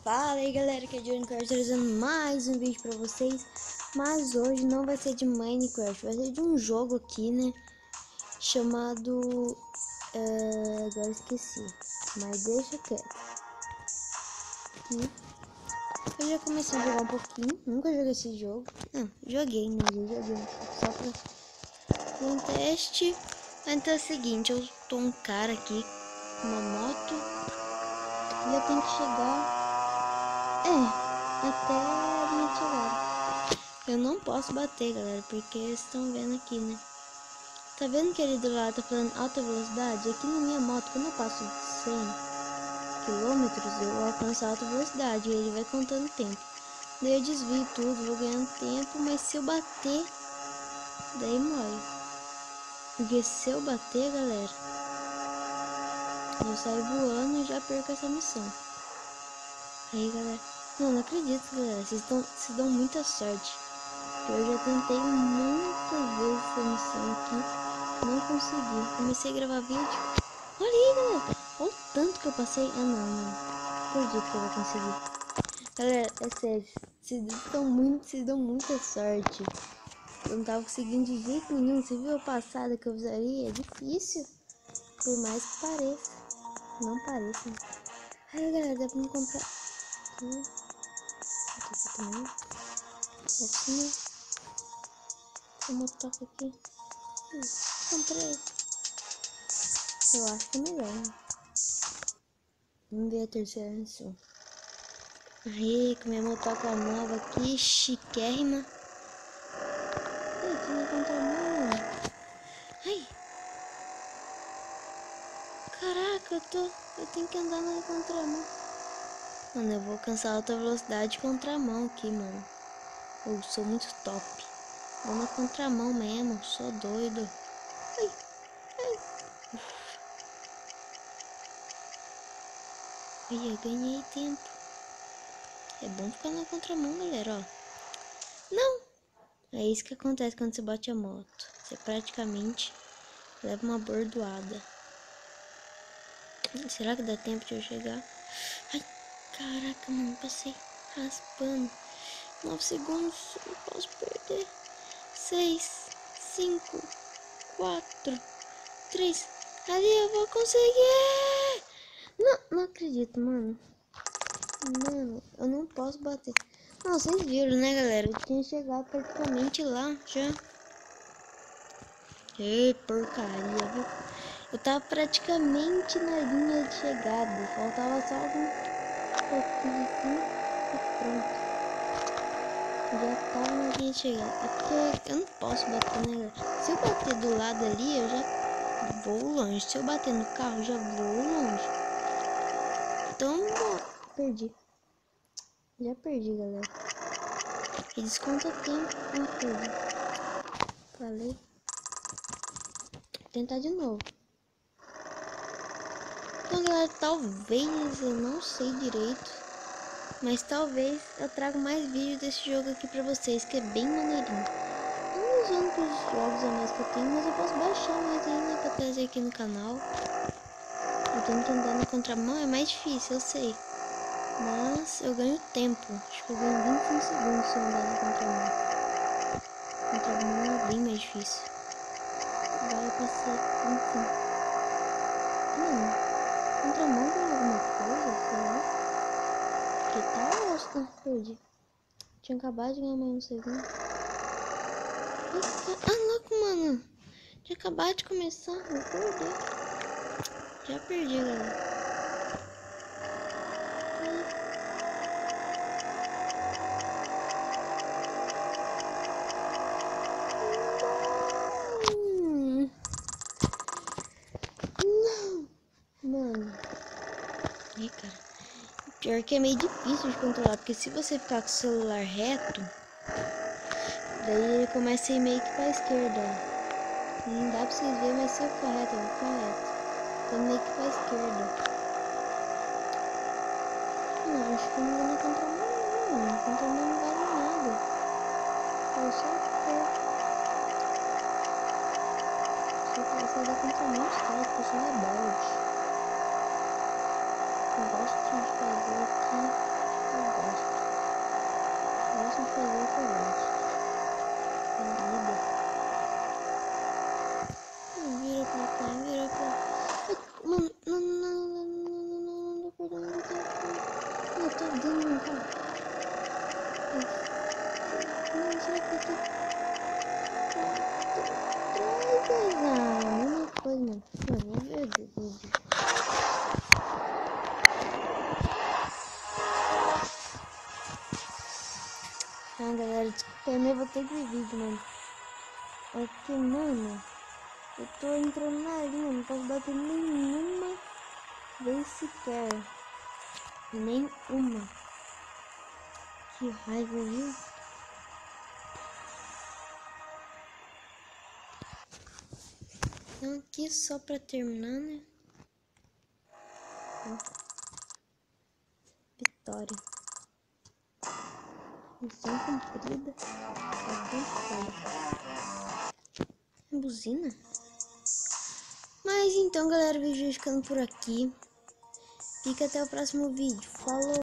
Fala aí galera, que é Johnny Crash trazendo mais um vídeo pra vocês. Mas hoje não vai ser de Minecraft, vai ser de um jogo aqui, né? Chamado... agora esqueci, mas deixa quieto. Aqui. Eu já comecei a jogar um pouquinho, nunca joguei esse jogo. Não, joguei, né? Eu joguei um pouco só pra um teste. Então é o seguinte, eu tô um cara aqui com uma moto e eu tenho que chegar... até a minha chegada. Eu não posso bater, galera, porque vocês estão vendo aqui, né? Tá vendo que ele do lado tá falando alta velocidade? Aqui na minha moto, quando eu passo de 100 km, eu alcanço alta velocidade e ele vai contando tempo. Daí eu desvio tudo, vou ganhando tempo, mas se eu bater, daí morre. Porque se eu bater, galera, eu saio voando e já perco essa missão. Aí, galera, não acredito, galera, vocês dão muita sorte. Eu já tentei muitas vezes essa missão aqui, não consegui. Comecei a gravar vídeo. Olha aí, galera, olha o tanto que eu passei. Não acredito que eu vou conseguir. Galera, é sério, vocês dão muita sorte. Eu não tava conseguindo de jeito nenhum. Você viu a passada que eu usaria? É difícil, por mais que pareça. Não pareça, né? Aí, galera, dá pra me comprar aqui também. Assim, ó. Motoca aqui. Comprei. Eu acho que é melhor, né? Vamos ver a terceira missão. Aí, com minha motoca nova aqui, chiquérrima. Ai, tem na contramão. Ai. Caraca, eu tenho que andar na contramão. Mano, eu vou alcançar alta velocidade contramão aqui, mano. Eu sou muito top. Vou na contramão mesmo, sou doido. Ai, ai. Ai, eu ganhei tempo. É bom ficar na contramão, galera, ó. Não! É isso que acontece quando você bate a moto. Você praticamente leva uma bordoada. Será que dá tempo de eu chegar? Ai, caraca, mano, passei raspando. 9 segundos, não posso perder. 6, 5, 4, 3. Ali eu vou conseguir! Não acredito, mano. Mano, eu não posso bater. Não, vocês viram, né, galera? Eu tinha chegado praticamente lá já. Ei, porcaria, viu? Eu tava praticamente na linha de chegada. Faltava só algum pouquinho aqui e pronto. Já tava na linha de chegada. É porque eu não posso bater, né, galera? Se eu bater do lado ali, eu já vou longe. Se eu bater no carro, eu já vou longe. Então, perdi. Já perdi, galera. E desconta tempo. Perdi. Falei. Vou tentar de novo. Então, galera, talvez, eu não sei direito, mas talvez eu traga mais vídeos desse jogo aqui pra vocês, que é bem maneirinho. Não os únicos jogos a mais que eu tenho, mas eu posso baixar mais aí, né, pra trazer aqui no canal. Eu tenho que andar na contramão, é mais difícil, eu sei. Mas eu ganho tempo, acho que eu ganho 25 segundos se eu andar na contramão. Contramão é bem mais difícil. Agora eu passei 25. Contramão tem alguma coisa, sei lá. Que tal? Acho que perdi. Tinha acabado de ganhar mais um segundo. Ah, louco, mano. Tinha acabado de começar. Vou perder. Já perdi, galera. Não. Mano. Ih, cara. Pior que é meio difícil de controlar, porque se você ficar com o celular reto, daí ele começa a ir meio que pra esquerda. Não dá pra vocês verem, mas se eu ficar reto, eu vou ficar reto. Tô meio que pra esquerda. Não, acho que não vou na contramão, não. Na contramão não vale nada. Eu só perco. Só que você dá contramão os caras, porque eu sou rebelde. Eu gosto de fazer aqui. Próximo fazer o combate. Vira pra cá, vira pra cá. Mano, não, tá dando um cara. Não, será que eu tô... Mesma coisa, mano. Mano, é verdade. Ah, galera, desculpa aí, mas eu vou ter que vídeo, mano. É que, mano, eu tô entrando na linha, não posso bater nenhuma vez sequer. Nenhuma. Que raiva, viu? Então aqui só pra terminar, né? Vitória. Missão cumprida. Buzina. Mas então, galera, o vídeo ficando por aqui. Fica até o próximo vídeo. Falou!